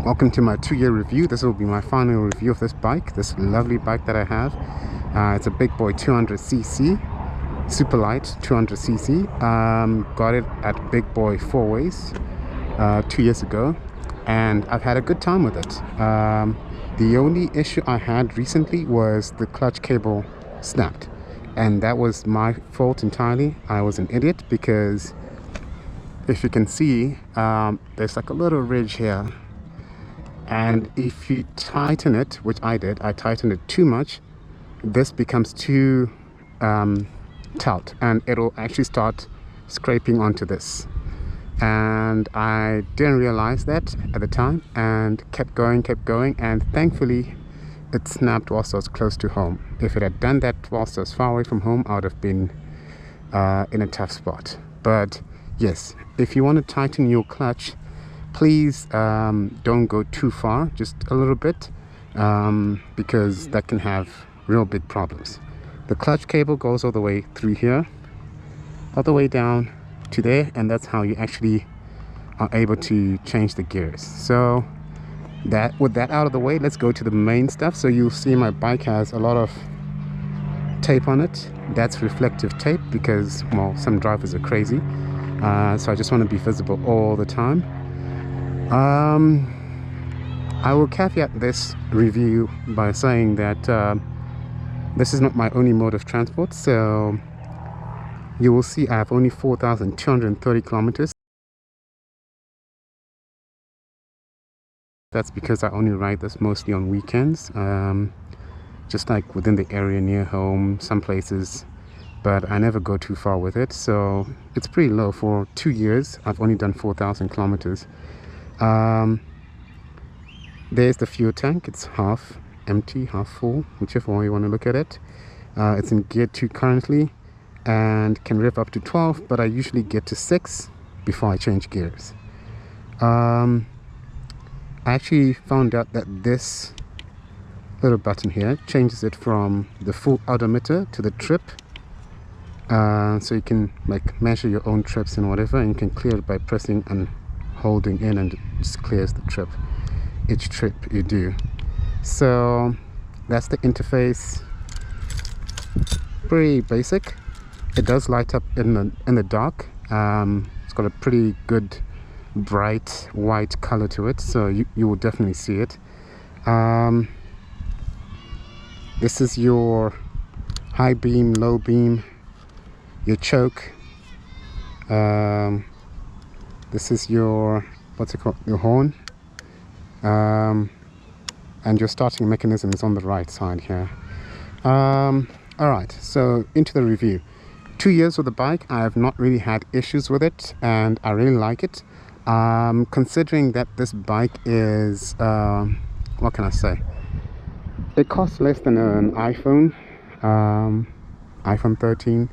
Welcome to my 2-year review. This will be my final review of this bike, this lovely bike that I have. It's a BigBoy 200cc, SuperLight 200cc. Got it at BigBoy 4Ways 2 years ago, and I've had a good time with it. The only issue I had recently was the clutch cable snapped, and that was my fault entirely. I was an idiot because if you can see, there's like a little ridge here. And if you tighten it, which I did, I tightened it too much, this becomes too taut, and it'll actually start scraping onto this. And I didn't realize that at the time, and kept going, and thankfully it snapped whilst I was close to home. If it had done that whilst I was far away from home, I would have been in a tough spot. But yes, if you want to tighten your clutch, please don't go too far, just a little bit, because that can have real big problems. The clutch cable goes all the way through here, all the way down to there, and that's how you actually are able to change the gears. So with that out of the way, let's go to the main stuff. So you'll see my bike has a lot of tape on it. That's reflective tape because, well, some drivers are crazy. So I just want to be visible all the time. I will caveat this review by saying that this is not my only mode of transport. So you will see I have only 4,230 kilometers. That's because I only ride this mostly on weekends, just like within the area near home, some places, but I never go too far with it. So it's pretty low. For 2 years I've only done 4,000 kilometers. There's the fuel tank. It's half empty, half full, whichever way you want to look at it. It's in gear 2 currently and can rev up to 12, but I usually get to 6 before I change gears. I actually found out that this little button here changes it from the full odometer to the trip, so you can like measure your own trips and whatever, and you can clear it by pressing and holding in, and it just clears the trip, each trip you do. So that's the interface. Pretty basic. It does light up in the dark. It's got a pretty good bright white color to it, so you will definitely see it. This is your high beam, low beam, your choke. This is your, what's it called, your horn, and your starting mechanism is on the right side here. Alright, so into the review. 2 years with the bike, I have not really had issues with it, and I really like it. Considering that this bike is, what can I say, it costs less than an iPhone, iPhone 13,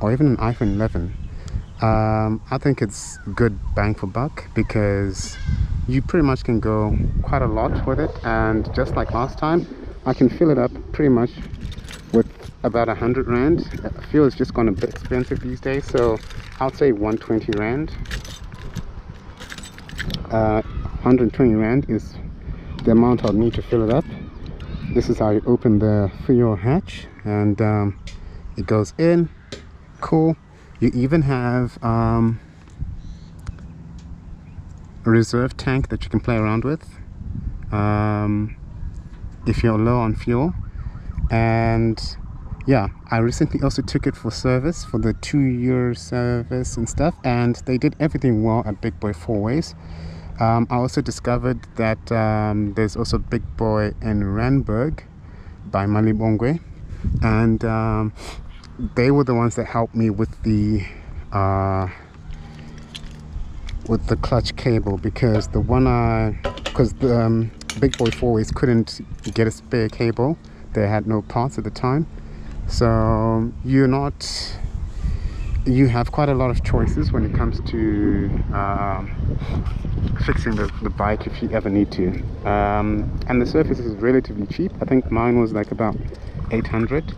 or even an iPhone 11. I think it's good bang for buck, because you pretty much can go quite a lot with it, and just like last time, I can fill it up pretty much with about 100 Rand. Fuel is just gone a bit expensive these days, so I'll say 120 Rand. 120 Rand is the amount I'll need to fill it up. This is how you open the fuel hatch, and it goes in. Cool. You even have a reserve tank that you can play around with if you're low on fuel. And yeah, I recently also took it for service, for the 2-year service and stuff, and they did everything well at BigBoy 4Ways. I also discovered that there's also BigBoy in Randburg by Malibongwe, and they were the ones that helped me with the clutch cable, because the BigBoy 4Ways couldn't get a spare cable. They had no parts at the time, so you have quite a lot of choices when it comes to fixing the bike if you ever need to. And the service is relatively cheap. I think mine was like about 800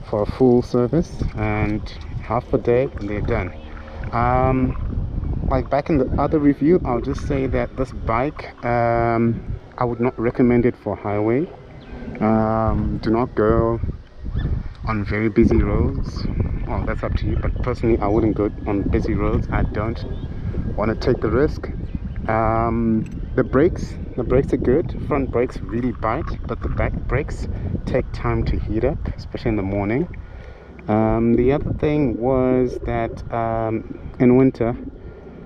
for a full service, and half a day and they're done. like back in the other review, I'll just say that this bike, I would not recommend it for highway. Do not go on very busy roads. Well, that's up to you, but personally I wouldn't go on busy roads. I don't want to take the risk. The brakes are good. Front brakes really bite, but the back brakes take time to heat up, especially in the morning. The other thing was that in winter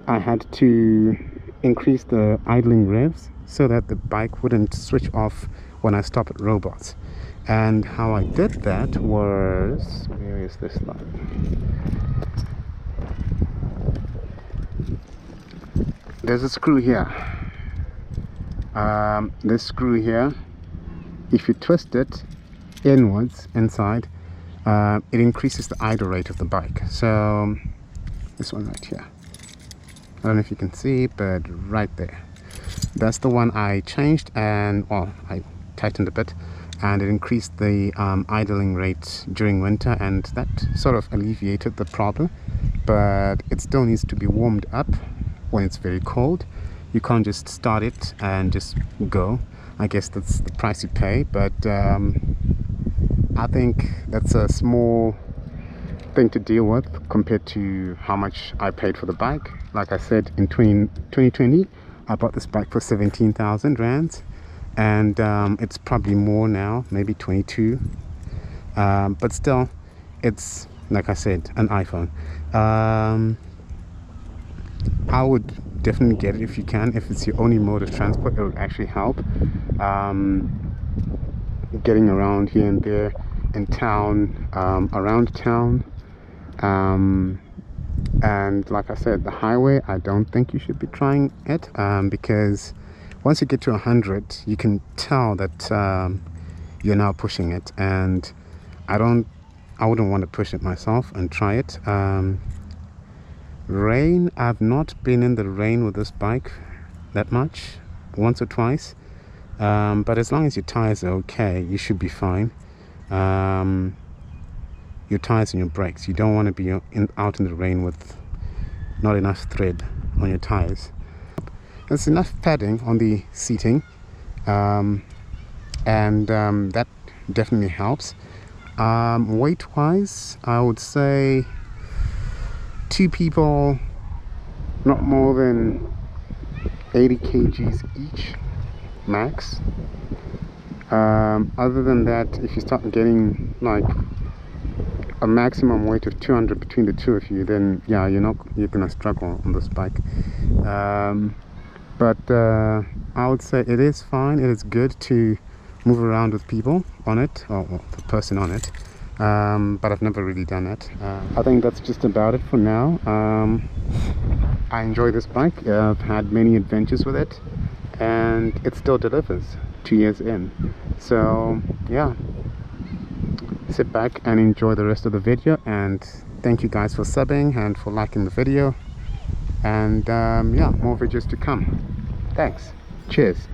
I had to increase the idling revs so that the bike wouldn't switch off when I stop at robots. And how I did that was, where is this line? There's a screw here. This screw here, if you twist it inwards inside, it increases the idle rate of the bike. So this one right here, I don't know if you can see, but right there, that's the one I changed, and well, I tightened a bit, and it increased the idling rate during winter, and that sort of alleviated the problem. But it still needs to be warmed up when it's very cold. You can't just start it and just go. I guess that's the price you pay, but I think that's a small thing to deal with compared to how much I paid for the bike. Like I said, in 2020 I bought this bike for 17,000 rands, and it's probably more now, maybe 22, but still, it's, like I said, an iPhone. I would definitely get it if you can. If it's your only mode of transport, it will actually help getting around here and there in town, around town, and like I said, the highway, I don't think you should be trying it, because once you get to 100, you can tell that you're now pushing it, and I wouldn't want to push it myself and try it. Rain, I've not been in the rain with this bike that much, once or twice, but as long as your tires are okay, you should be fine. Your tires and your brakes, you don't want to be out in the rain with not enough thread on your tires. There's enough padding on the seating, and that definitely helps. Weight wise, I would say 2 people, not more than 80 kgs each max. Other than that, if you start getting like a maximum weight of 200 between the two of you, then yeah, you're gonna struggle on this bike. But I would say it is fine. It is good to move around with people on it, or the person on it, but I've never really done it. I think that's just about it for now. I enjoy this bike. I've had many adventures with it, and it still delivers 2 years in. So yeah, sit back and enjoy the rest of the video, and thank you guys for subbing and for liking the video, and yeah, more videos to come. Thanks. Cheers.